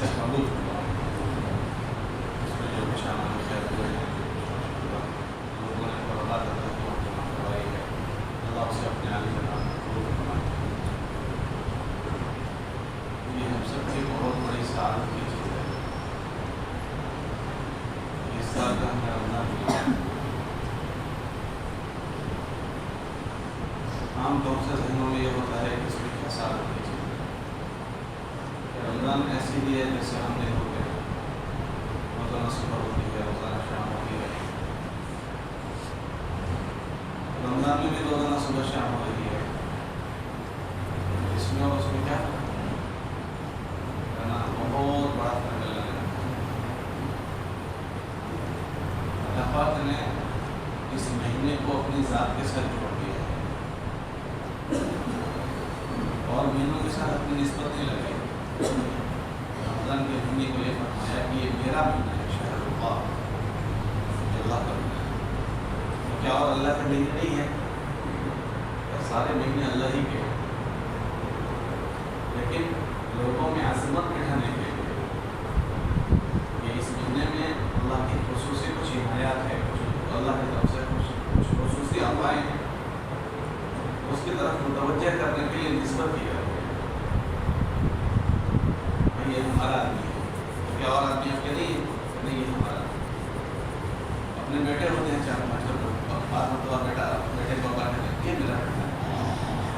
سے قبول ہوا، اس میں جو کچھ عمل خیر ہوئے ہیں لوگوں نے قربات جمع کروائی ہے، اللہ اسے اپنے عالی جناب قبول فرمائے۔ یہ ہم سب کی بہت بڑی سعادت کی چیز ہے۔ اس سال کا ہمیں رمضان ملا ہے۔ عام طور سے ذہنوں میں یہ ہوتا ہے کہ اس میں کیا سعادت کی چیز ہے، کہ رمضان ایسی بھی ہے جیسے ہم دن ہوتے ہیں، روزانہ صبح ہوتی ہے، روزانہ شام ہوتی ہے، رمضان میں بھی روزانہ صبح شام ہو رہی ہے، اس میں اور اس میں کیا فرق ہے نا؟ بہت بڑا فرق ہے۔ اللہ پاک نے اس مہینے کو اپنی ذات کے ساتھ جوڑ دیا ہے اور مہینوں کے ساتھ اپنی نسبت نہیں لگائی۔ رمضان کے مہینے کو یہ فرمایا کہ یہ میرا مہینہ ہے، شہر اللہ، یہ اللہ کا مہینہ ہے۔ تو کیا اور اللہ کا مہینہ نہیں ہے؟ سارے مہینے اللہ ہی کے ہیں، لیکن لوگوں میں عظمت بٹھانے کے لیے کہ اس مہینے میں اللہ کی خصوصی کچھ عنایات ہے، کچھ اللہ کی طرف سے کچھ خصوصی عطائیں ہیں، اس کی طرف متوجہ کرنے کے لیے نسبت کی جاتی ہے۔ بھائی یہ ہمارا آدمی ہے، تو کیا اور آدمی آپ کے نہیں یہ ہمارا اپنے بیٹے ہوتے ہیں 4-5 بعد مرتبہ بیٹے کو کہتے ہیں یہ میرا بیٹا ہے،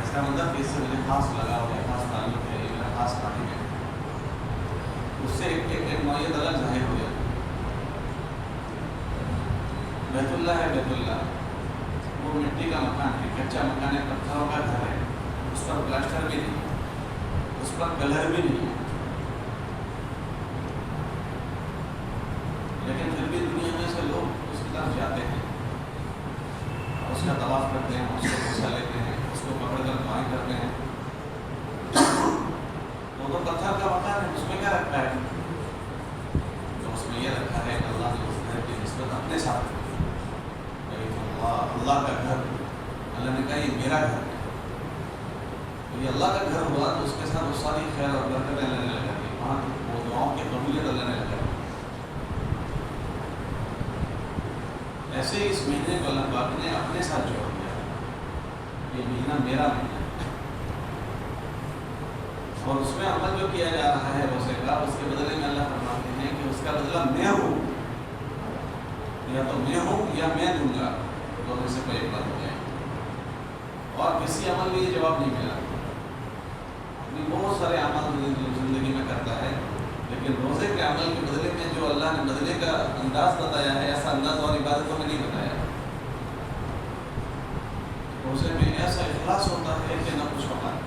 اس کا مطلب کہ اس سے مجھے خاص لگاؤ ہے، خاص تعلق ہے، یہ میرا خاص خادم ہے، اس سے ایک نوعیت الگ ظاہر ہو جاتی ہے۔ بیت اللہ ہے، بیت اللہ وہ مٹی کا مکان ہے، کچا مکان ہے، پتھروں کا گھر ہے، اس پر پلاسٹر بھی نہیں ہے، اس پر کلر بھی نہیں ہے، لیکن پھر بھی دنیا میں سے لوگ اس کی طرف جاتے ہیں، اس کا طواف کرتے ہیں، اس کو حصہ لیتے ہیں، اس کو پکڑ کر دعائیں کرتے ہیں۔ وہ تو پتھر کا مکان ہے، اس میں کیا رکھا ہے؟ تو اس میں یہ رکھا ہے کہ اللہ نے اس گھر کی نسبت اپنے ساتھ رکھی۔ اللہ کا گھر، اللہ نے کہا یہ میرا گھر ہے، تو یہ اللہ کا گھر ہوا تو اس کے ساتھ وہ ساری خیر اور برکتیں اللہ نے لگا دی، وہاں وہ دعاؤں کی قبولیت اللہ نے لگا دی۔ ایسے ہی اس مہینے کو اللہ پاک نے اپنے ساتھ جوڑ دیا، یہ مہینہ میرا مہینہ ہے، اور اس میں عمل جو کیا جا رہا ہے روزے کا، اس کے بدلے میں اللہ فرماتے ہیں کہ اس کا بدلہ میں ہوں، یا تو میں ہوں یا میں دوں گا، دونوں سے کوئی ایک بات ہو جائے۔ اور کسی عمل میں یہ جواب نہیں ملا۔ بہت سارے عمل زندگی میں کرتا ہے، لیکن روزے کے عمل کے بدلے میں جو اللہ نے بدلے کا انداز بتایا ہے، ایسا انداز اور عبادتوں میں نہیں بتایا۔ روزے میں ایسا اخلاص ہوتا ہے کہ نہ کچھ ہوتا ہے،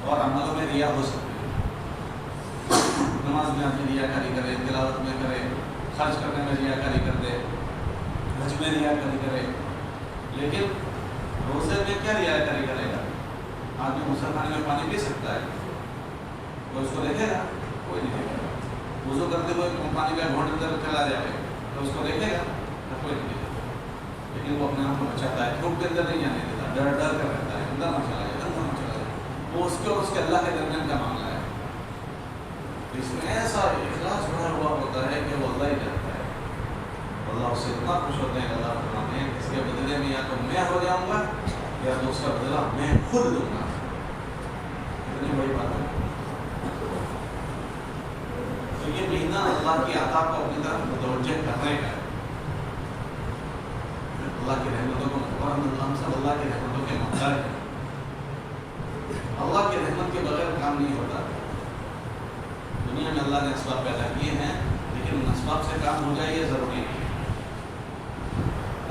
اور عملوں میں ریا ہو سکتی ہے۔ نماز میں آدمی ریا کاری کرے، تلاوت میں کرے، خرچ کرنے میں ریا کاری کر دے، حج میں ریا کاری کرے، لیکن روزے میں کیا ریا کاری کرے گا؟ آدمی مسلمان میں پانی پی سکتا ہے، تو اس کو دیکھے گا؟ کوئی نہیں دیکھے گا۔ وضو کرتے ہوئے پانی کا گھونٹ اندر چلا جائے تو اس کو دیکھے گا؟ کوئی نہیں دیکھے گا، لیکن وہ اپنے آپ کو بچاتا ہے، دھوپ کے اندر نہیں جانے دیتا، ڈر ڈر کر رہتا ہے، اندر نہ چلا جائے، اندر نہ چلا جائے۔ وہ اس کے اور اس کے اللہ کے درمیان کا معاملہ ہے۔ اس میں ایسا اخلاص بھرا ہوا ہوتا ہے کہ وہ اللہ ہی جانتا ہے، اللہ اس سے اتنا خوش ہوتے ہیں کہ اللہ فرماتے ہیں اس کے بدلے میں یا تو میں ہو جاؤں گا یا تو اس کا بدلہ میں خود دوں گا۔ اتنی بڑی بات ہے۔ تو یہ مہینہ اللہ کی عطا کو اپنی طرف متوجہ کرنے کا ہے، اللہ کی رحمتوں کو، اور ہم سب اللہ کی رحمتوں کے محتاج ہیں۔ اللہ کی رحمت کے بغیر کام نہیں ہوتا۔ دنیا میں اللہ نے اسباب پیدا کیے ہیں، لیکن ان اسباب سے کام ہو جائے یہ ضروری نہیں ہے۔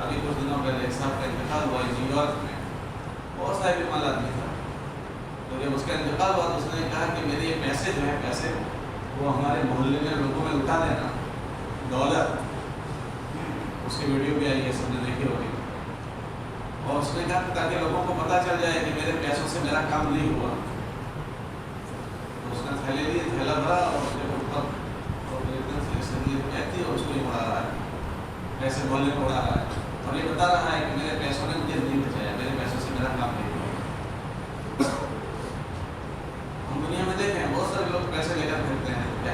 ابھی کچھ دنوں پہلے ایک صاحب کا انتقال ہوا ہے نیو یارک میں، بہت سارے بیمار آدمی تھا، تو جب اس کا انتقال ہوا تو اس نے کہا کہ میرے یہ پیسے جو ہیں، پیسے وہ ہمارے محلے میں لوگوں میں لٹا دینا، ڈالر، اس کی ویڈیو بھی آئی ہے، سب نے دیکھی ہوگی، اور اس نے کہا تاکہ لوگوں کو پتہ چل جائے کہ میرے پیسوں سے میرا کام نہیں ہوا۔ تو اس نے تھیلے لیے، تھیلا بھرا، اور اس کو یہ اڑا رہا ہے، پیسے بولنے کو اڑا رہا ہے، اور یہ بتا رہا ہے کہ میرے پیسوں نے مجھے نہیں بچایا، میرے پیسوں سے میرا کام نہیں ہوا۔ ہم دنیا میں دیکھیں بہت سارے لوگ پیسے لے کر پھرتے ہیں، کیا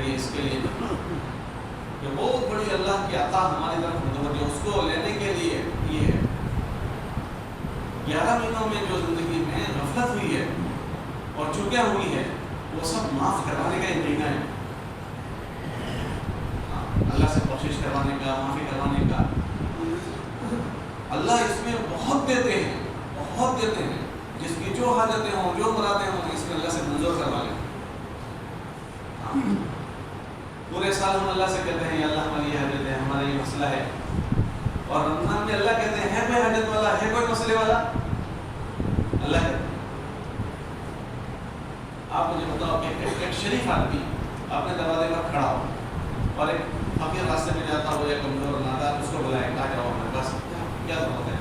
کھڑی ہے اس کے لیے کہ بہت بڑی اللہ کی عطا ہماری طرف متوجہ، اس کو لینے کے لیے یہ ہے 11 مہینوں میں جو زندگی میں غفلت ہوئی ہے اور چوکیاں ہوئی ہے وہ سب معاف کروانے کا ایک مہینہ ہے، اللہ سے کوشش کروانے کا، معافی کروانے کا۔ اللہ اس میں بہت دیتے ہیں، بہت دیتے ہیں، جس کی جو حاجتیں ہوں، جو مرادیں ہوں، اس میں اللہ سے منظور کروا لیں۔ پورے سال ہم اللہ سے کہتے ہیں اللہ ہماری یہ حاجت ہے، ہمارا یہ مسئلہ ہے، اور رمضان میں اللہ کہتے ہیں ہے کوئی حاجت والا، ہے کوئی مسئلے والا؟ اللہ ہے۔ آپ مجھے بتاؤ کہ ایک شریف آدمی اپنے دروازے پر کھڑا ہو اور ایک فقیر راستے میں جاتا ہو یا کمزور اور نادار، اس کو بلائے کہا جاؤ ہمارے پاس کیا ضرورت ہے،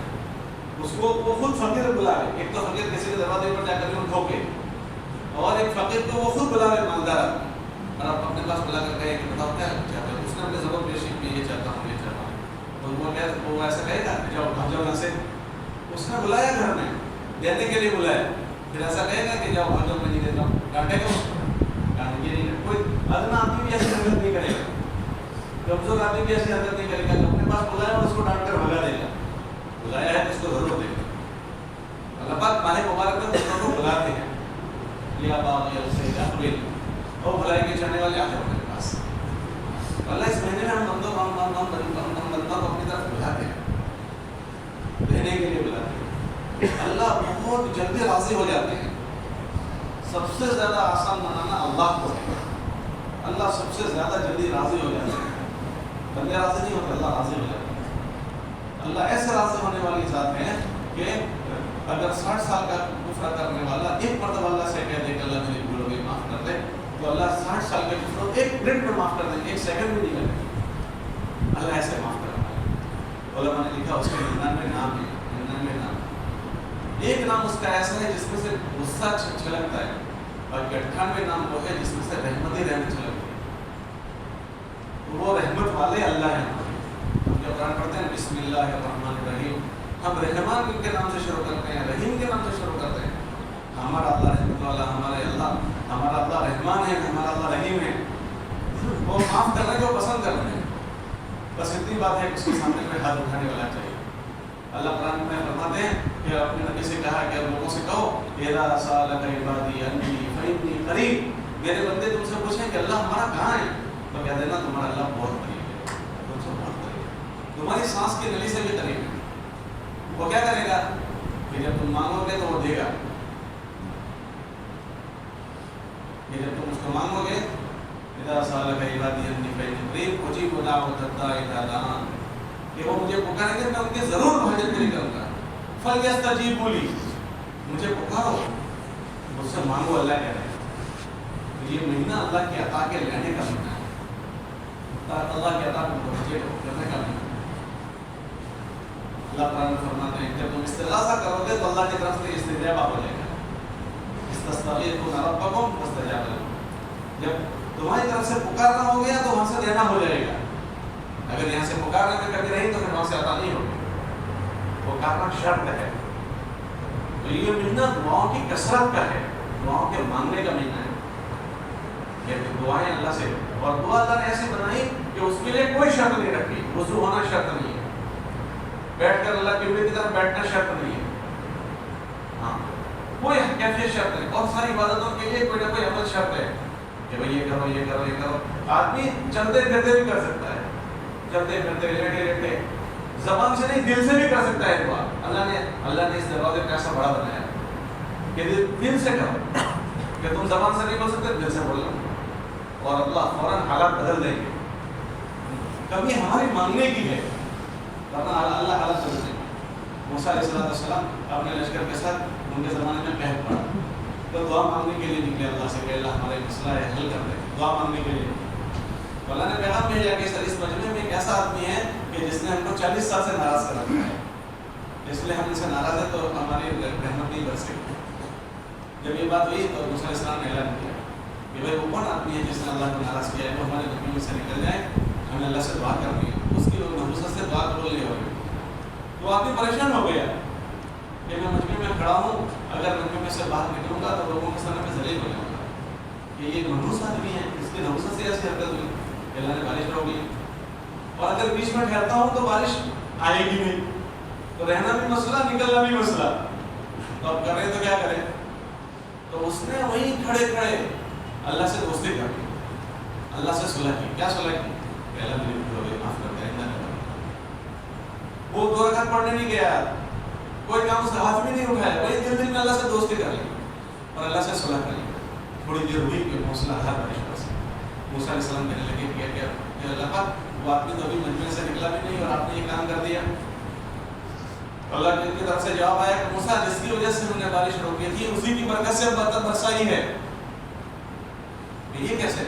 اس کو وہ خود فقیر بلائے۔ ایک تو فقیر کسی کے دروازے پر جا کر ان ٹھوکے، اور ایک فقیر کو وہ خود بلائے مالدار، اور آپ اپنے پاس بلا کر کہے کہ بتاؤ کیا چاہتے ہو، اس نے اپنے ضرورت پیشی میں یہ چاہتا ہوں، یہ چاہتا ہوں، تو وہ ایسا کہے گا کہ جاؤ بھاگ جاؤ یہاں سے؟ اس نے بلایا گھر میں دینے کے لیے بلایا، پھر ایسا کہے گا کہ جاؤ بھاگ جاؤ میں نہیں دیتا ہوں؟ ڈانٹے گا؟ ڈانٹے نہیں، کوئی ادنا آدمی بھی ایسی حرکت نہیں کرے گا، کمزور آدمی بھی ایسی حرکت نہیں کرے گا کہ اپنے پاس بلایا اور اس کو ڈانٹ کر بھگا دے گا۔ بلایا ہے تو اس کو ضرورت دے گا۔ اللہ پاک ماہ مبارک میں دوسروں کو بلاتے ہیں، یا باغ یا سید اقبل، اور بھلائی کے چاہنے والے آتے ہیں ہمارے پاس۔ اللہ اس مہینے میں ہم بندوں کو اپنی طرف بلاتے ہیں، دینے کے لیے بلاتے ہیں۔ اللہ بہت جلدی راضی ہو جاتے ہیں۔ سب سے زیادہ آسان بنانا اللہ کو ہے، اللہ سب سے زیادہ جلدی راضی ہو جاتے ہیں۔ بندے راضی نہیں ہوتے، اللہ راضی ہو جاتے ہیں۔ اللہ ایسے راضی ہونے والی ذات ہے کہ اگر 60 سال کا کفر کرنے والا ایک مرتبہ اللہ سے کہہ دے کہ اللہ مجھے بھول گئی معاف کر دے، تو اللہ 60 سال کے کفر ایک منٹ میں معاف کر دیں، ایک سیکنڈ بھی نہیں کریں، اللہ ایسے معاف کرتا ہے۔ علماء نے لکھا اس کے 99 نام ہیں، 99 نام، ایک نام اس کا ایسا ہے جس میں سے غصہ چھلکتا ہے، اور 98 نام وہ ہے جس میں سے رحمت ہی رحمت چھلکتی ہے۔ وہ رحمت والے اللہ ہیں۔ ہم جب قرآن پڑھتے ہیں بسم اللہ الرحمن الرحیم، ہم رحمان کے نام سے شروع کرتے ہیں، رحیم کے نام سے شروع کرتے ہیں۔ ہمارا اللہ رحمت والا، ہمارا اللہ رحمان ہے، ہمارا اللہ رحیم ہے۔ وہ معاف کرنا جو پسند کر رہے ہیں، بس اتنی بات ہے کہ اس کے سامنے کوئی ہاتھ اٹھانے والا چاہیے۔ اللہ قرآن میں فرماتے ہیں کہ اپنے نبی سے کہا کہ لوگوں سے کہو اذا سألك عبادی انی فإنی قریب، میرے بندے تم سے پوچھیں کہ اللہ ہمارا کہاں ہے، تو کہہ دینا تمہارا اللہ بہت قریب ہے، تم سے بہت قریب ہے، تمہاری سانس کی نلی سے بھی قریب ہے۔ وہ کیا کرے گا کہ جب تم مانگو گے تو وہ دے گا، کہ جب تم اس کو مانگو گے اذا سألك عبادی انی فإنی قریب اجیب دعوۃ الداع اذا دعان، کہ وہ مجھے پکاریں گے میں ان کے ضرور حاجت پوری کروں گا۔ فَلْيَسْتَجِيبُوا لِي، مجھے پکارو، مجھ سے مانگو، اللہ کہہ رہے ہیں۔ یہ مہینہ اللہ کی عطا کے لینے کا مہینہ ہے، اللہ کی عطا کو توجہ کرنے کا مہینہ ہے۔ اللہ قرآن میں فرماتے ہیں جب تم استغاثہ کرو گے تو اللہ کی طرف سے استجابہ ہو جائے گا۔ اسْتَسْتَغِيثُونَ رَبَّكُمْ فَاسْتَجَابَ لَكُمْ، جب تمہاری طرف سے پکارنا ہو گیا تو وہاں سے دینا ہو جائے گا۔ اگر یہاں سے پکارنے میں کمی رہی تو پھر وہاں سے عطا نہیں ہوگی، پکارنا شرط ہے۔ تو یہ مہینہ دعاؤں کی کثرت کا ہے، دعاؤں کے مانگنے کا مہینہ ہے، یہ دعائیں اللہ سے، اور دعا اللہ نے ایسی بنائی کہ اس کے لیے کوئی شرط نہیں رکھی، وضو ہونا شرط نہیں ہے، بیٹھ کر اللہ قبلے کی طرف بیٹھنا شرط نہیں ہے، ہاں کوئی کیفیت شرط نہیں، اور ساری عبادتوں کے لیے کوئی نہ کوئی عمل شرط ہے کہ بھائی یہ کرو یہ کرو یہ کرو۔ آدمی چلتے پھرتے بھی کر سکتا ہے، چلتے پھرتے لیٹے لیٹے، زبان سے نہیں دل سے بھی کر سکتا ہے دعا۔ اللہ نے اس دروازے کو ایسا بڑا بنایا کہ دل سے کرو، کہ تم زبان سے نہیں بول سکتے دل سے بول لو، اور اللہ فوراً حالات بدل دیں گے۔ کبھی ہماری مانگنے کی ہے، ورنہ اللہ حالات بدل دیں گے۔ موسیٰ علیہ السلام اپنے لشکر کے ساتھ ان کے زمانے میں قحط پڑا، تو دعا مانگنے کے لیے نکلے اللہ سے کہ اللہ ہمارا مسئلہ ہے حل کر دے، دعا مانگنے کے لیے۔ تو اللہ نے پیغام بھیجا کہ سر اس مجمع میں ایک ایسا آدمی ہے کہ جس نے ہم کو 40 سال سے ناراض کر رکھا ہے، اس لیے ہم ان سے ناراض ہیں تو ہماری رحمت نہیں برسے۔ جب یہ بات ہوئی تو موسیٰ علیہ السلام نے اعلان کیا کہ بھائی وہ کون آدمی ہے جس نے اللہ کو ناراض کیا ہے، وہ ہمارے مجمع میں سے نکل جائے، ہمیں اللہ سے دعا کرنی ہے۔ اس کی نحوست سے دعا قبول نہیں ہو رہی، تو آدمی پریشان ہو گیا کہ میں مجمع میں کھڑا ہوں، اگر مجمع میں سے باہر نکلوں گا تو لوگوں کے سامنے میں ذلیل ہو جاؤں گا، کہ یہ منحوس آدمی ہے، اس کی نحوست سے ایسی حرکت ہوئی کہ اللہ نے بارش روک لی. اور اگر بیچ میں ٹھہرتا ہوں تو بارش آئے گی نہیں، تو رہنا بھی مسئلہ، نکلنا بھی مسئلہ. تو اب کریں تو کیا کریں؟ تو اس نے وہیں کھڑے کھڑے اللہ سے دوستی کر لی، اللہ سے صلح کی. کیا صلح کی؟ کہ اللہ میری بھول ہو گئی، معاف کر دے، آئندہ نہیں کروں. وہ 2 رکعت پڑھنے نہیں گیا، کوئی کام اس کا ہاتھ بھی نہیں اٹھایا، وہی دل میں اللہ سے دوستی کر لی اور اللہ سے صلح کر لی. تھوڑی دیر ہوئی کہ موسلا ہر بارش پر سے موسیٰ علیہ السلام کہنے لگے کہ اللہ پاک وہ آدمی تو ابھی مجمع سے نکلا بھی نہیں اور آپ نے یہ کام کر دیا. اللہ کی طرف سے جواب آیا کہ موسیٰ جس کی وجہ سے ہم نے بارش روکی تھی اسی کی برکت سے برسائی ہے. یہ کیسے؟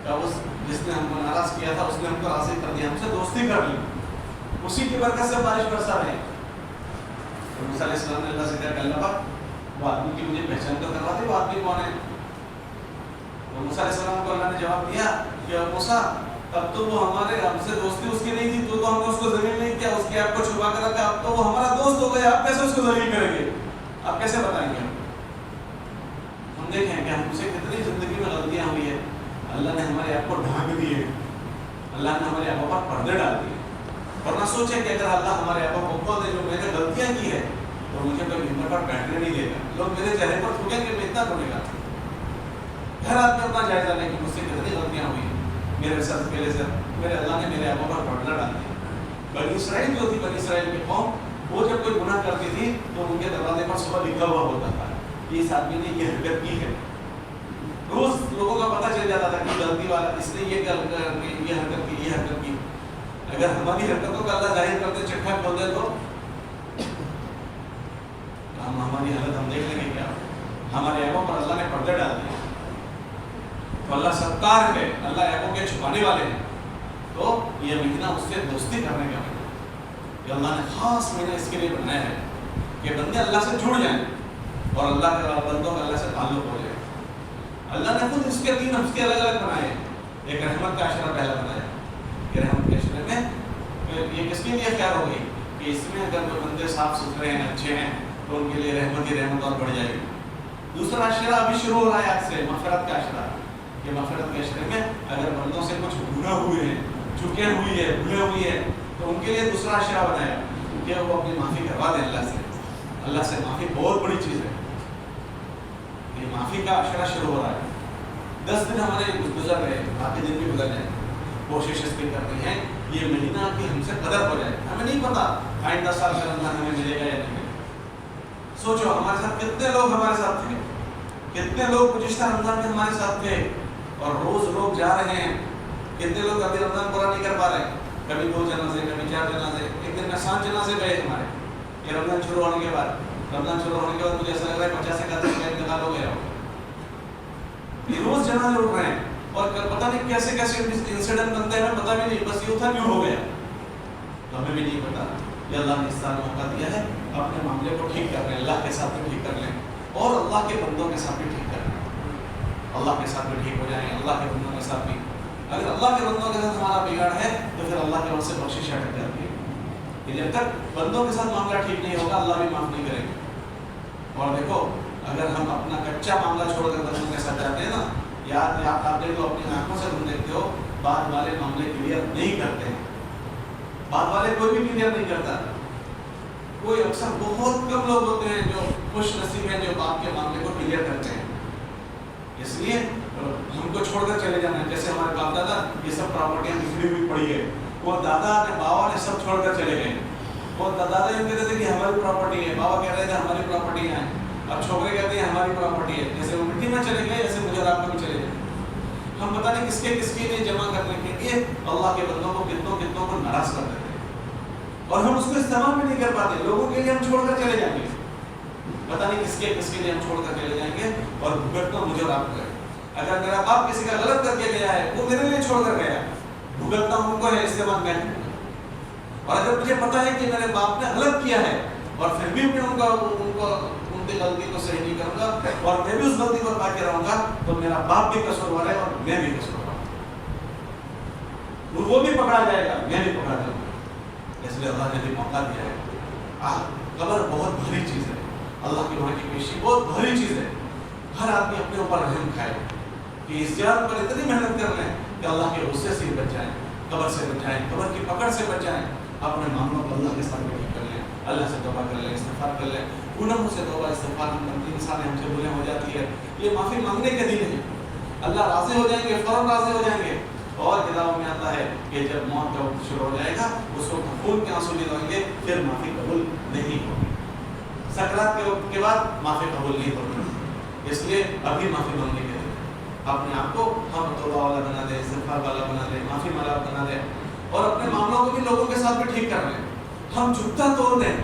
کہ اس جس نے ہم کو ناراض کیا تھا اس نے ہم کو راضی کر دیا، ہم سے دوستی کر لی، اسی کی برکت سے بارش برسا رہے. تو موسیٰ علیہ السلام نے اللہ سے کہا کہ اللہ پاک وہ آدمی کی مجھے پہچان تو کروا دے، وہ آدمی کون ہے؟ تو موسیٰ علیہ السلام کو اللہ نے جواب دیا کہ موسیٰ اب تو وہ ہمارے ہم سے دوستی اس کی نہیں تھی، تو ہم نے اس کو ذلیل نہیں کیا، اس کے آپ کو چھپا کر رکھا، اب تو وہ ہمارا دوست ہو گیا، آپ کیسے اس کو ذلیل کریں گے؟ آپ کیسے بتائیں گے؟ ہم دیکھیں کہ ہم سے کتنی زندگی میں غلطیاں ہوئی ہے، اللہ نے ہمارے آپ کو ڈھانک دیے، اللہ نے ہمارے آپ پر پردے ڈال دیے. ورنہ سوچیں کہ اگر اللہ ہمارے آپ کو کھول دے جو میں نے غلطیاں کی ہے تو مجھے کوئی ممبر پر بیٹھنے نہیں دے گا، لوگ میرے چہرے پر تھوکیں کہ میں اتنا بنے گا. ہر آدمی اپنا جائزہ لیں کہ مجھ سے کتنی غلطیاں ہوئی ہیں میرے ساتھ، پہلے سے میرے اللہ نے میرے آپ پر پردہ ڈال دیا. بنی اسرائیل جو تھی، بنی اسرائیل کی قوم، وہ جب کوئی گناہ کرتی تھی تو ان کے دروازے پر صبح لکھا ہوا ہوتا تھا کہ اس آدمی نے یہ حرکت کی ہے. روز لوگوں کا پتہ چل جاتا تھا کہ غلطی والا اس نے یہ حرکت کی، یہ حرکت کی. اگر ہماری حرکتوں کا اللہ ظاہر کرتے چٹھا کھول دے تو ہماری حالت ہم دیکھ لیں گے کیا؟ ہمارے عیبوں پر اللہ نے پردے ڈال دیے. تو اللہ ستار ہے، اللہ عیبوں کے چھپانے والے ہیں. تو یہ مہینہ اس سے دوستی کرنے کا مہینہ کہ اللہ نے خاص مہینہ اس کے لیے بنایا ہے کہ بندے اللہ سے جڑ جائیں اور اللہ کے بندوں کا اللہ سے تعلق ہو جائے. اللہ نے خود اس کے 3 ہفتے الگ الگ بنائے ہیں. ایک رحمت کا عشرہ پہلا بنایا کہ رحمت کے عشرے میں یہ کس کے لیے اختیار ہو گئی کہ اس میں اگر کوئی بندے صاف ستھرے ہیں، اچھے ہیں تو ان کے لیے رحمت ہی رحمت اور بڑھ جائے گی. دوسرا عشرہ ابھی شروع ہو رہا ہے آج سے، مغفرت کا عشرہ. یہ مغفرت کے عشرے میں اگر بندوں سے کچھ گناہ ہوئے ہیں، چکے ہوئی ہے، بھولے ہوئی ہے تو ان کے لیے دوسرا عشرہ بنایا کہ وہ اپنی معافی کروا دیں اللہ سے. اللہ سے معافی بہت بڑی چیز ہے. یہ معافی کا عشرہ شروع ہو رہا ہے. 10 دن ہمارے گزر رہے، باقی دن بھی گزر جائیں. کوشش اس کی کرتے ہیں یہ مہینہ کی ہم سے قدر ہو جائے. ہمیں نہیں پتا آئندہ سال کا رمضان ہمیں ملے گا یا نہیں. سوچو ہمارے ساتھ کتنے لوگ ہمارے ساتھ تھے، کتنے لوگ گزشتہ رمضان میں ہمارے ساتھ تھے اور روز لوگ جا رہے ہیں. کتنے لوگ ابھی رمضان پورا نہیں کر پا رہے، کبھی 2 جنازے، کبھی 4 جنازے. ایک دن میں 7 جنازے گئے ہمارے. یہ رمضان شروع ہونے کے بعد مجھے ایسا لگ رہا ہے 50 سے کا انتقال ہو گیا. یہ روز جنازے اٹھ رہے ہیں اور پتہ نہیں کیسے کیسے انسیڈنٹ بنتے ہیں، ہمیں پتہ بھی نہیں، بس یہ تھا کیوں ہو گیا تو ہمیں بھی نہیں پتا. یہ اللہ نے اس سال موقع دیا ہے اپنے معاملے کو ٹھیک کر لیں، اللہ کے ساتھ بھی ٹھیک کر لیں اور اللہ کے بندوں کے ساتھ بھی ٹھیک کر لیں. اللہ کے ساتھ بھی ٹھیک ہو جائیں، اللہ کے بندوں کے ساتھ بھی. اگر اللہ کے بندوں کے ساتھ ہمارا بگاڑ ہے تو پھر اللہ کے وجہ سے بخشش اٹک جاتی ہے. جب تک بندوں کے ساتھ معاملہ ٹھیک نہیں ہوگا اللہ بھی معاف نہیں کرے گا. اور دیکھو اگر ہم اپنا کچا معاملہ چھوڑ کر بندوں کے ساتھ جاتے ہیں نا، یاد آپ دیکھ لو اپنی آنکھوں سے تم دیکھتے ہو بعد والے معاملے کلیئر نہیں کرتے ہیں. بعد والے کوئی بھی کلیئر نہیں کرتا. کوئی اکثر بہت کم لوگ ہوتے ہیں جو خوش نصیب ہیں جو باپ کے معاملے کو کلیئر کرتے ہیں. اس لیے ہم کو چھوڑ کر چلے جانا ہے. جیسے ہمارے باپ دادا یہ سب پراپرٹیاں بکھری ہوئی پڑی ہے، وہ دادا نے بابا نے سب چھوڑ کر چلے گئے. وہ دادا یہ کہتے تھے کہ ہماری پراپرٹی ہے، بابا کہہ رہے تھے ہماری پراپرٹی ہے. اب چھوکرے کہتے ہیں ہماری پراپرٹی ہے. جیسے وہ مٹی میں چلے گئے ایسے مجھے آپ کو بھی چلے گئے. ہم پتہ نہیں کس کے لیے جمع کرنے کے لیے اللہ کے بندوں کو کتنوں کو ناراض کر دیتے ہیں اور ہم اس کو استعمال بھی نہیں کر پاتے. لوگوں کے لیے ہم چھوڑ کر چلے جائیں گے، پتہ نہیں کس کے لیے ہم چھوڑ کر چلے جائیں گے اور بھگتنا مجھے اور آپ کو ہے. اگر میرا باپ کسی کا غلط کر کے گیا ہے وہ میرے لیے چھوڑ کر گیا، بھگتنا ان کو ہے، استعمال میں. اور اگر مجھے پتا ہے کہ میرے باپ نے غلط کیا ہے اور پھر بھی میں ان کی غلطی کو صحیح نہیں کروں گا اور میں بھی اس غلطی پر باقی رہوں گا تو میرا باپ بھی قصوروار ہے اور میں بھی قصوروار ہوں. وہ بھی پکڑا جائے گا، میں بھی پکڑا جاؤں گا. اس لیے اللہ نے بھی موقع دیا ہے. قبر بہت بھاری چیز ہے، اللہ کی وہاں کی پیشی بہت بھاری چیز ہے. ہر آدمی اپنے اوپر رحم کھائے. کہ اس زیارت پر اتنی محنت کر لیں کہ اللہ کے غصے سے بچ جائیں، قبر سے بچ جائیں، قبر کی پکڑ سے بچ جائیں، اپنے معاملوں کو اللہ کے سامنے ٹھیک کر لیں، اللہ سے توبہ کر لیں، استغفار کر لیں، گناہوں سے توبہ استغفار کرنے انسان ہم سے بھولیں ہو جاتی ہے. یہ معافی مانگنے کے دن ہے، اللہ راضی ہو جائیں گے، فوراً راضی ہو جائیں گے. اور کتابوں میں آتا ہے کہ جب موت کا وقت شروع ہو جائے گا اس وقت خون کے آنسو نہیں ہویں گے، پھر معافی قبول نہیں ہوگی. سکرات کے وقت کے بعد معافی قبول نہیں ہوگی. اس لیے ابھی معافی مانگنے کے دن اپنے آپ کو ہم توبہ والا بنا دیں، استغفار والا بنا دیں، معافی والا بنا دیں، اور اپنے معاملوں کو بھی لوگوں کے ساتھ بھی ٹھیک کر لیں. ہم جھکتا توڑ دیں.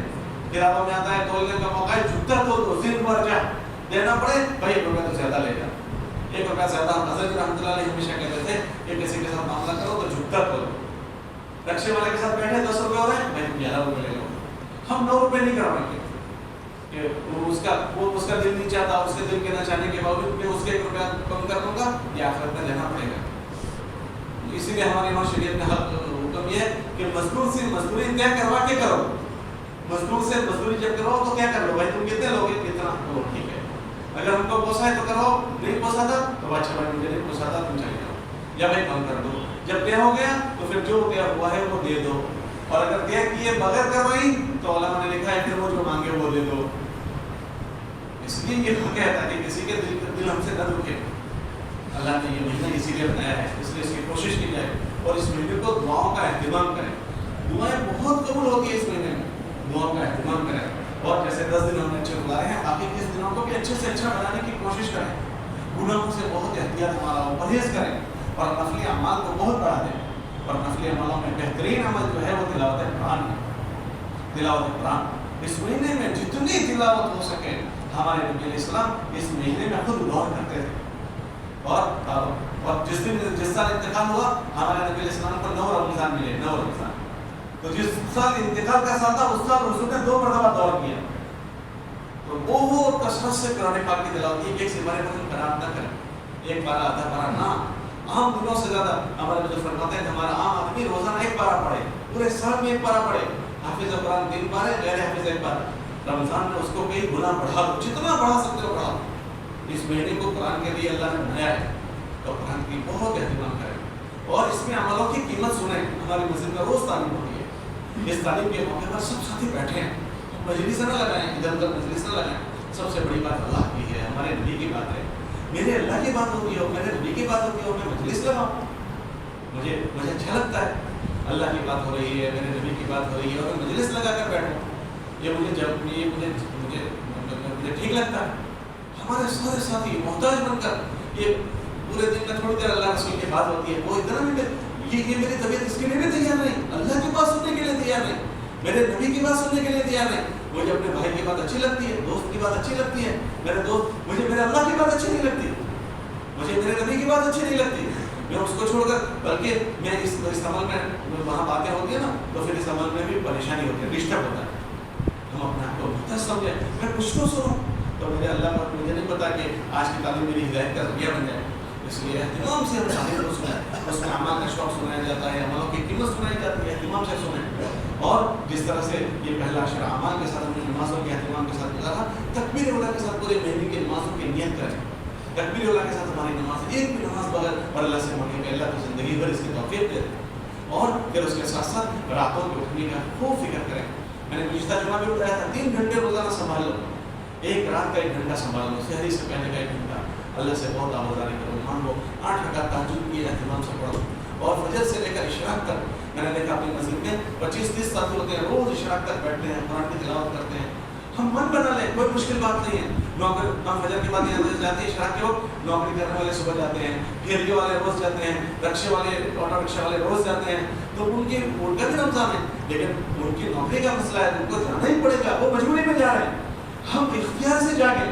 کتابوں میں آتا ہے تولنے کا موقع ہے، جھکتا توڑ دو، زند بھر جا دینا پڑے بھائی 1 روپیہ تو زیادہ لے جا. 1 روپیہ زیادہ. حضرت رحمۃ اللہ علیہ ہمیشہ کہتے تھے کہ کسی کے ساتھ معاملہ کرو تو جھکتا توڑو. رکشے والے کے ساتھ بیٹھے 10 روپے ہو رہے ہیں، بھائی تم 11 روپے لے لو. ہم 9 روپے نہیں کروائیں گے کہ اس کا دل نہیں چاہتا، اس کے دل کے نہ چاہنے کے باوجود میں اس کے 1 روپیہ کم کر دوں گا، یہ آخرت میں لینا پڑے گا. اسی لیے ہماری امام شریعت میں حکم یہ ہے کہ مزدور سے مزدوری طے کروا کے کرو. مزدور سے مزدوری جب کرو تو کیا کر لو بھائی تم کتنے لوگے کتنا تو ٹھیک ہے. اگر ہم کو پوسا ہے تو کرو، نہیں پوسا تھا تو اچھا بھائی مجھے نہیں پوسا تھا تم چلے جاؤ یا بھائی کم کر دو. جب طے ہو گیا تو پھر جو طے ہوا ہے وہ دے دو. اور اگر طے کیے بغیر کروائی تو علماء نے لکھا ہے پھر وہ جو مانگے وہ دے دو. اس لیے یہ حق ہے تاکہ کسی کے دل ہم سے نہ رکے. اللہ نے یہ مہینہ اسی لیے بنایا ہے، اس لیے اس کی کوشش کی جائے اور اس مہینے کو دعاؤں کا اہتمام کریں. دعائیں بہت قبول ہوتی ہے اس مہینے میں، دعاؤں کا اہتمام کریں. اور جیسے 10 دن ہم نے اچھے گزارے ہیں، باقی 30 دنوں کو بھی اچھے سے اچھا بنانے کی کوشش کریں. گناہوں سے بہت احتیاط ہمارا ہو، پرہیز کریں اور نفلی اعمال کو بہت بڑھا دیں. اور نفلی عملوں میں بہترین عمل جو ہے وہ تلاوت قرآن ہے. تلاوت قرآن اس مہینے میں جتنی تلاوت ہو سکے. ہمارے نبی علیہ السلام اس مہینے میں خود غور کرتے تھے. اور جس سال انتقال ہوا ہمارے نبی علیہ السلام کو 9 رمضان ملے. 9 رمضان تو جس سال انتقال کا سال تھا اس سال رسول نے 2 مرتبہ دور کیا. تو وہ کثرت سے قرآن پاک کی تلاوت کی. ایک سپارے کو ہم قرار نہ کریں، ایک پارہ آدھا پارہ نہ، عام دنوں سے زیادہ. ہمارے بزرگ فرماتے ہیں کہ ہمارا عام آدمی روزانہ 1 پارہ پڑھے، پورے سال میں 1 پارہ پڑھے. حافظ قرآن 3 پارے، غیر حافظ 1 پارہ. رمضان میں اس کو کئی گنا بڑھا دو، جتنا بڑھا سکتے ہو بڑھا. اس مہینے کو قرآن کے لیے اللہ نے بنایا ہے تو قرآن کی بہت اہتمام کریں اور اس میں عملوں کی قیمت سنیں. ہماری مسجد میں روز تعلیم ہوتی ہے. اس تعلیم کے موقع پر سب ساتھی بیٹھے ہیں، مجلس نہ لگائیں، ادھر ادھر مجلس نہ لگائیں. سب سے بڑی بات اللہ کی ہے، ہمارے نبی کی بات ہے. میرے اللہ کی بات ہوتی ہو، میرے نبی کی بات ہوتی ہو، میں مجلس لگاؤں. مجھے اچھا لگتا ہے اللہ کی بات ہو رہی ہے، میرے نبی کی بات ہو رہی ہے اور میں مجلس لگا کر بیٹھوں. یہ مجھے ٹھیک لگتا ہے. ہمارے سارے ساتھی محتاج بن کر یہ پورے دن میں تھوڑی دیر اللہ رسول کی بات ہوتی ہے، وہ اتنا بھی یہ میری طبیعت اس کے لیے بھی تیار نہیں، اللہ کی بات سننے کے لیے تیار نہیں، میرے نبی کی بات سننے کے لیے تیار نہیں. مجھے اپنے بھائی کی بات اچھی لگتی ہے، دوست کی بات اچھی لگتی ہے، میرے دوست مجھے میرے اللہ کی بات اچھی نہیں لگتی، مجھے میرے نبی کی بات اچھی نہیں لگتی. میں اس کو چھوڑ کر بلکہ میں اس عمل میں وہاں باتیں ہوتی ہیں نا تو پھر اس عمل میں بھی پریشانی ہوتی ہے، ڈسٹرب ہوتا ہے. ہم اپنے آپ کو محتاج سمجھیں، میں کچھ تو سنوں تو میرے اللہ پر مجھے نہیں پتا کہ آج کی تعلیم میری ہدایت کا ذریعہ بن جائے. اس لیے اہتمام سے ہم تعلیم کو سنیں، اس میں اعمال کا شوق سنایا جاتا ہے، عملوں کی قیمت سنائی جاتی ہے. اہتمام سے سنیں. اور جس طرح سے یہ پہلا عشرہ اعمال کے ساتھ ہم نے نمازوں کے اہتمام کے ساتھ گزارا، تکبیر اولیٰ کے ساتھ پورے مہینے کی نمازوں کی نیت کریں. تکبیر اولیٰ کے ساتھ ہماری نماز ایک بھی نماز بغیر اور اللہ سے مانگیں کہ اللہ کو زندگی بھر اس کی توفیق دے. اور پھر اس کے ساتھ ساتھ راتوں کے اٹھنے کا خوب فکر کریں. میں نے گزشتہ جمعہ بھی بتایا تھا 3 گھنٹے روزانہ سنبھال لو. ایک رات کا 1 گھنٹہ سنبھال لو، سحری سے پہلے کا 1 گھنٹہ اللہ سے بہت آوازاری کرو، مانگو. 8 رکعت تہجد کی اہتمام سے پڑھو اور فجر سے لے کر اشراق تک. میں نے دیکھا اپنی مسجد میں 25-30 ساتھی ہوتے ہیں، روز اشراق تک بیٹھتے ہیں، قرآن کی تلاوت کرتے ہیں. ہم من بنا لیں، کوئی مشکل بات نہیں ہے. ہم فجر کے بعد یہاں جاتے ہیں، اشراق کے وقت نوکری کرنے والے صبح جاتے ہیں، پھیریے والے روز جاتے ہیں، رکشے والے آٹو رکشا والے روز جاتے ہیں. تو ان کا بھی رمضان ہے لیکن ان کی نوکری کا مسئلہ ہے، ان کو جانا ہی پڑے گا، وہ مجبوری میں جا رہے ہیں. ہم اختیار سے جاگیں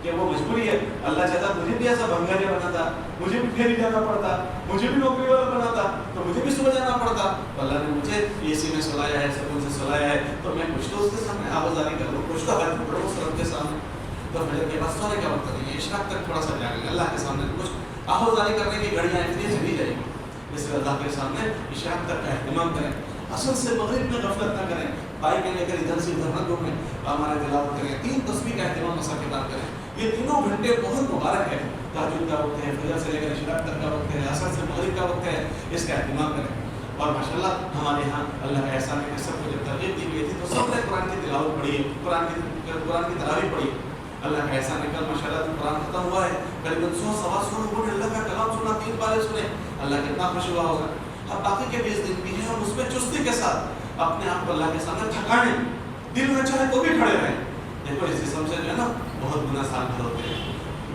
کہ وہ مجبوری ہے. اللہ چاہتا مجھے بھی ایسا بھنگاریہ بنا تھا، مجھے بھی پھیری جانا پڑتا، مجھے بھی نوکری والا بنا تھا تو مجھے بھی صبح جانا پڑتا. اللہ نے مجھے اے سی میں سلایا ہے، سکون سے سلایا ہے تو میں کچھ تو اس کے سامنے آوازاری کر لوں، کچھ تو ہاتھ پکڑوں اس رب کے سامنے. تو فجر کے بعد سونے کا وقت نہیں ہے، اشراق تک تھوڑا سا جاگیں اللہ کے سامنے. کچھ آوازاری کرنے کی گھڑیاں اتنی چلی جائیں گی، اس لیے اللہ کے سامنے اشراق تک کا اہتمام کریں. اصل سے مغرب میں غفلت نہ کریں، بائک لے کر ادھر سے ادھر نہ گھومیں، ہمارے تلاوت کریں. 3 تسبیح کا اہتمام مسا کے بعد کریں. یہ تینوں گھنٹے بہت مبارک ہے. تہجد کا وقت ہے, فجر سے لے کر اشراق تک کا وقت ہے, عصر سے مغرب کا وقت ہے, اس کا اہتمام کریں. اور ماشاءاللہ ہمارے یہاں اللہ کا احسان ہے کہ سب کو جب ترغیب دی گئی تھی تو سب نے قرآن کی تلاوت پڑھی ہے, قرآن کی تراویح پڑھی. اللہ کا احسان ہے کل ماشاءاللہ جو قرآن ختم ہوا ہے, قریباً 100-125 لوگوں نے اللہ کا کلام سنا, 3 پارے سنے. اللہ کتنا خوش ہوا ہوگا. اب باقی کے 20 دن بھی ہیں, اور اس میں چستی کے ساتھ اپنے آپ کو اللہ کے سامنے تھکانے, دل میں چاہے تو بھی کھڑے رہیں. دیکھو اس قسم سے جو ہے نا بہت گناہ سال بھر ہوتے ہیں,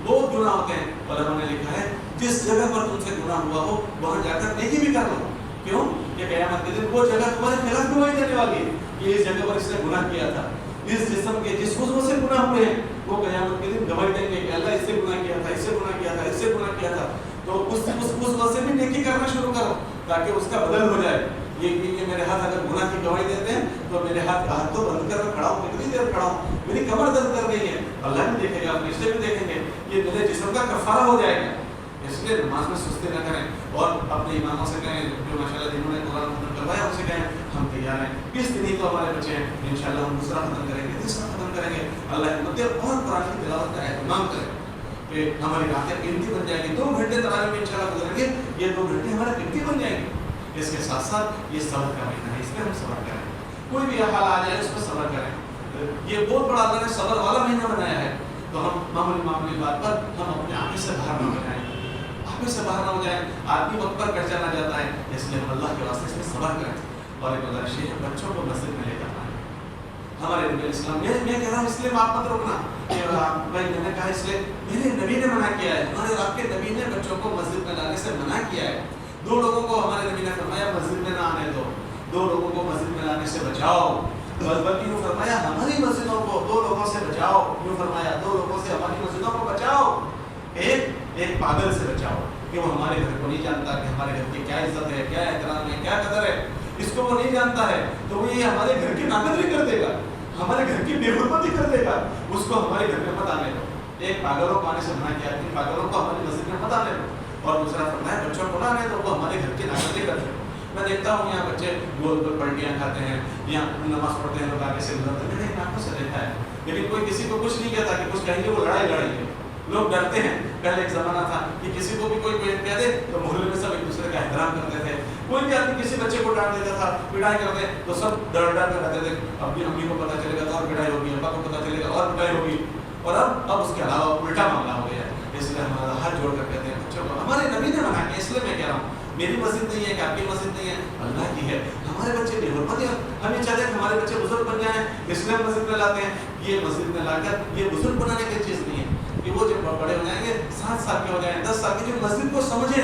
بہت گناہ ہوتے ہیں. علماء نے لکھا ہے جس جگہ پر تم سے گناہ ہوا ہو وہاں جا کر نیکی بھی کر لو. کیوں کہ قیامت کے دن وہ جگہ تمہارے خلاف گواہی دینے والی ہے کہ اس جگہ پر اس نے گناہ کیا تھا. اس جسم کے جس عضو سے گناہ ہوئے ہیں وہ قیامت کے دن گواہی دیں گے کہ اللہ اس سے گناہ کیا تھا, اس سے گناہ کیا تھا, اس سے گناہ کیا تھا. تو اس وجہ سے بھی نیکی کرنا شروع کرو تاکہ اس کا بدل ہو جائے. یہ میرے ہاتھ اگر گناہ کی گواہی دیتے ہیں تو میرے ہاتھ تو بند کر کھڑا ہوں, کتنی دیر کھڑا ہوں, میری کمر درد کر رہی ہے. اللہ بھی دیکھے گا, فرشتے بھی دیکھیں گے, یہ میرے جسم کا کفارہ ہو جائے گا. اس لیے نماز میں سستی نہ کریں, اور اپنے اماموں سے کہیں جو ماشاءاللہ جنہوں نے قرآن ختم کروایا ان سے کہیں ہم تیار ہیں. 20 دن ہی تو ہمارے بچے ہیں, انشاءاللہ ہم دوسرا ختم کریں گے, تیسرا ختم کریں گے. اللہ ہمت دے اور قرآن کی تلاوت کا اہتمام کریں کہ ہماری راتیں قیمتی بن جائیں گی. 2 گھنٹے تراویح میں انشاءاللہ گزریں گے, یہ 2 گھنٹے ہمارے قیمتی بن جائیں گے. اس کے ساتھ ساتھ یہ صبر کا مہینہ ہے, اس میں ہم صبر کریں. کوئی بھی حال آ جائے اس پر صبر کریں. یہ بہت بڑا اللہ نے صبر والا مہینہ بنایا ہے. تو ہم معمولی بات پر ہم اپنے آنکھ سے باہر نہ ہو جائیں, آنکھ سے باہر نہ ہو جائیں. آدمی وقت پر کٹ جانا جاتا ہے, اس لیے ہم اللہ کے واسطے اس میں صبر کریں. اور ایک گزارش ہے بچوں کو مسجد میں لے جانا ہے. ہمارے نبی اسلام میں کہہ رہا ہوں اس لیے آپ مت روکنا کہ بھائی میں نے کہا اس لیے میرے نبی نے منع کیا ہے, ہمارے آپ کے نبی نے بچوں کو مسجد میں لانے سے منع کیا ہے. 2 لوگوں کو ہمارے نبی نے فرمایا مسجد میں نہ آنے دو, 2 لوگوں کو مسجد میں لانے سے بچاؤ. بلکہ یوں فرمایا ہماری مسجدوں کو 2 لوگوں سے بچاؤ. یوں فرمایا 2 لوگوں سے ہماری مسجدوں کو بچاؤ. ایک پاگل سے بچاؤ کہ وہ ہمارے گھر کو نہیں جانتا کہ ہمارے گھر کی کیا عزت ہے, کیا احترام ہے, کیا قدر ہے, اس کو وہ نہیں جانتا ہے تو وہ یہ ہمارے گھر کی ناقدری کر دے گا, ہمارے گھر کی بے حرمتی کر دے گا. اس کو ہمارے گھر میں مت آنے دو. ایک پاگلوں کو آنے سے منع کیا, 3 پاگلوں کو ہماری مسجد میں مت آنے دو. اور دوسرا فرمایا بچوں کو نہ آنے دو, وہ ہمارے گھر کی ناقدری کرتے ہیں. میں دیکھتا ہوں یہاں بچے گول گول پلٹیاں کھاتے ہیں, یہاں نماز پڑھتے ہیں, لوگ آگے سے گزرتے ہیں. میں نے آنکھوں سے دیکھا ہے, لیکن کوئی کسی کو کچھ نہیں کہتا کہ کچھ کہیں گے وہ لڑائی گے. لوگ ڈرتے ہیں. پہلے ایک زمانہ تھا کہ کسی کو بھی کوئی کہہ دے تو محلے میں سب ایک دوسرے کا احترام کرتے تھے. کوئی بھی آدمی کسی بچے کو ڈانٹ دیتا تھا, پٹائی کرتے تو سب ڈر کر رہتے تھے. اب بھی امی کو پتہ چلے گا تو اور پٹائی ہوگی, ابا کو پتہ چلے گا اور پٹائی ہوگی. اور اب اس کے علاوہ الٹا معاملہ ہو گیا. اس لیے ہمارا ہاتھ جوڑ کر کہتے ہیں بچوں کو ہمارے نبی نے منع کیا. اس لیے میں کہہ رہا ہوں میری مسجد نہیں ہے کہ آپ کی مسجد نہیں ہے, اللہ کی ہے. ہمارے بچے بے حرمت ہیں, ہم یہ چاہتے ہیں کہ ہمارے بچے بزرگ بن جائیں, اس لیے مسجد میں لاتے ہیں. یہ مسجد میں لا کر یہ بزرگ بنانے کی چیز نہیں ہے کہ وہ جب بڑے ہو جائیں گے 7 سال کے ہو جائیں 10 سال کے جو مسجد کو سمجھیں.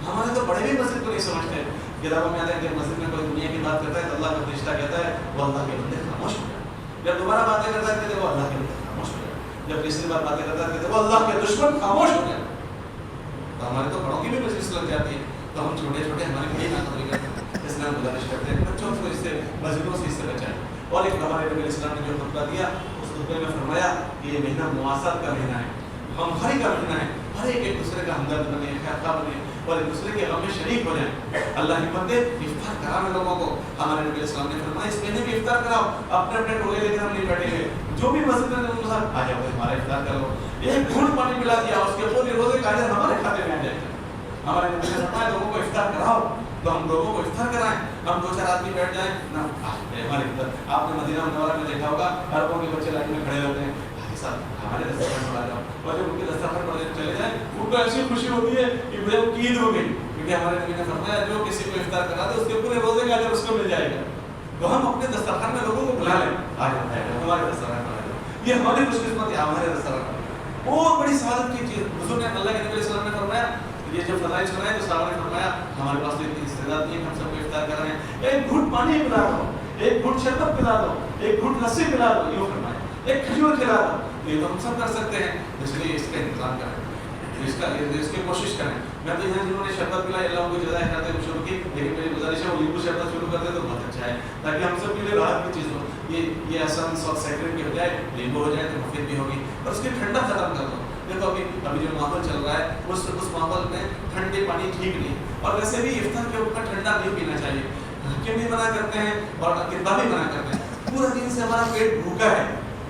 ہمارے تو بڑے بھی مسجد کو نہیں سمجھتے. کتابوں میں آتا ہے کہ مسجد میں کوئی دنیا کی بات کرتا ہے تو اللہ کا فرشتہ کہتا ہے وہ اللہ کے بندے خاموش ہو جائے. جب دوبارہ باتیں کرتا ہے تو وہ اللہ کے بندے خاموش ہو جائے. جب تیسری بار باتیں کرتا ہے تو وہ اللہ کے دشمن خاموش ہو جائے. تو ہمارے تو بڑوں کی بھی مجلس لگ جاتی ہے, تو ہم چھوٹے چھوٹے ہماری بڑی ناقدری کرتے ہیں. اس لیے ہم گزارش کرتے ہیں بچوں کو اس سے مسجدوں سے اس سے بچائیں. اور ایک ہمارے نبی اسلام نے جو خطبہ دیا اس خطبے میں فرمایا کہ یہ مہینہ مواصلات کا مہینہ ہے, غمخواری کا مہینہ ہے. ہر ایک دوسرے کا ہمدرد بنے, خیرخواہ بنے اور ایک دوسرے کے غم میں شریک ہو جائیں. اللہ کی بندے افطار کرانے لوگوں کو. ہمارے نبی اسلام نے فرمایا اس مہینے میں افطار کراؤ. اپنے اپنے ٹولے لے کر ہم نہیں بیٹھے ہوئے, جو بھی مسجد میں آ جاؤ ہمارا افطار کرو. ایک گھونٹ پانی پلا دیا, اس کے پورے روزے کا اجر ہمارے کھاتے میں آ جائے گا. ہمارے نبی نے فرمایا لوگوں کو افطار کراؤ, تو ہم لوگوں کو افطار کرائیں. ہم 2-4 آدمی بیٹھ جائیں نا. ہمارے آپ نے مدینہ منورہ میں دیکھا ہوگا عربوں کے بچے لائن میں کھڑے ہوتے ہیں, ہمارے دسترخوان پر آ جاؤ. اور جب ان کے دسترخوان پر چلے جائیں ان کو ایسی خوشی ہوتی ہے کہ مجھے وہ عید ہو گئی, کیونکہ ہمارے نبی نے فرمایا جو کسی کو افطار کرا دے اس کے پورے روزے کا اجر اس کو مل جائے گا. تو ہم اپنے دسترخوان میں لوگوں کو بلا لیں, آ جاؤ ہمارے دسترخوان پر آ جاؤ. یہ ہماری خوش قسمت ہے, ہمارے دسترخوان بہت بڑی سعادت کی چیز. حضور نے اللہ کے نبی صلی اللہ علیہ وسلم نے فرمایا یہ جو فضائل سنائے تو صحابہ نے فرمایا ہمارے پاس اتنی استعداد نہیں ہے ہم سب کو افطار کر رہے ہیں. ایک گھٹ پانی پلا دو, ایک گھٹ شربت پلا دو, ایک گھٹ لسی پلا دو, یوں فرمایا, ایک کھجور کھلا دو. یہ تو ہم سب کر سکتے ہیں, اس لیے اس کا انتظام کریں, اس کی کوشش کریں. میں تو یہاں جنہوں نے شربت پلائی اللہ کو جزائے خیر دے شروع کی, لیکن میری گزارش ہے وہ لیمبو شربت شروع کر دے تو بہت اچھا ہے, تاکہ ہم سب کے لیے راحت کی چیز ہو. یہ ایسانس اور سیکرٹ کی ہو جائے, لیمبو ہو جائے تو مفید بھی ہوگی. اور اس کی ٹھنڈا ختم کر دو. دیکھو ابھی جو ماحول چل رہا ہے اس ماحول میں ٹھنڈے پانی ٹھیک نہیں, اور ویسے بھی افطار کے اوپر ٹھنڈا نہیں پینا چاہیے. حکیم بھی منع کرتے ہیں اور کتاب بھی منع کرتے ہیں. پورا دن سے ہمارا پیٹ بھوکا ہے,